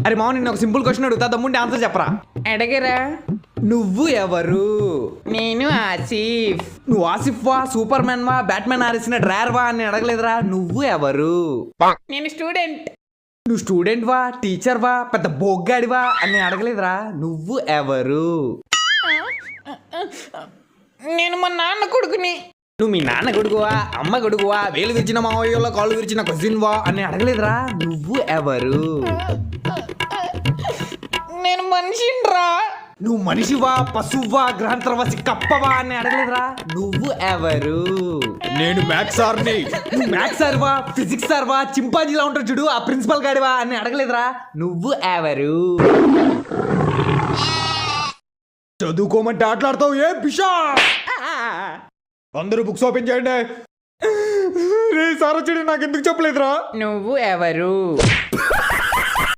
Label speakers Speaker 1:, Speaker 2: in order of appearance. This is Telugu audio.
Speaker 1: అరే మామ నిన్న ఒక సింపుల్ క్వశ్చన్ అడుగుతా దమ్ముంటే ఆన్సర్ చెప్పరా.
Speaker 2: అడగరా.
Speaker 1: నువ్వు ఎవరు?
Speaker 2: నేను ఆసిఫ్.
Speaker 1: నువ్వు ఆసిఫ్ వా, సూపర్ మ్యాన్ వా, బ్యాట్మెన్ ఆరేసిన డ్రైవర్ వా అని అడగలేదురా. నువ్వు ఎవరు?
Speaker 2: నేను స్టూడెంట్.
Speaker 1: నువ్వు స్టూడెంట్ వా, టీచర్ వా, పెద్ద బొగ్గాడివా అని అడగలేదురా. నువ్వు ఎవరు?
Speaker 2: నేను మా నాన్న కొడుకుని.
Speaker 1: నువ్వు మీ నాన్న కొడుకువా, అమ్మ కొడుకువా, వేలు విరిచిన మావయ్యలో కాళ్ళు విరిచిన కజిన్ వా అని అడగలేదురా. నువ్వు ఎవరు?
Speaker 2: నేను మనిషిరా.
Speaker 1: నువ్వు మనిషివా, పశువా, గ్రహాంతరవాసి కప్పవా అని అడగలేదురా. నువ్వు ఎవరు?
Speaker 3: నేను మ్యాథ్స్ సార్ని.
Speaker 1: నువ్వు మ్యాథ్స్ సార్వా, ఫిజిక్స్ సార్వా, చింపాంజీలా ఉంటాడు చూడు ఆ ప్రిన్సిపల్ గాడివా అని అడగలేదురా. నువ్వు ఎవరు?
Speaker 3: చదువుకోమంటే ఆటలాడతావు ఏ పిషా. అందరూ బుక్స్ ఓపెన్ చేయండి. రే సార్ వచ్చాడు, నాకు ఎందుకు చెప్పలేదురా.
Speaker 2: నువ్వు ఎవరు?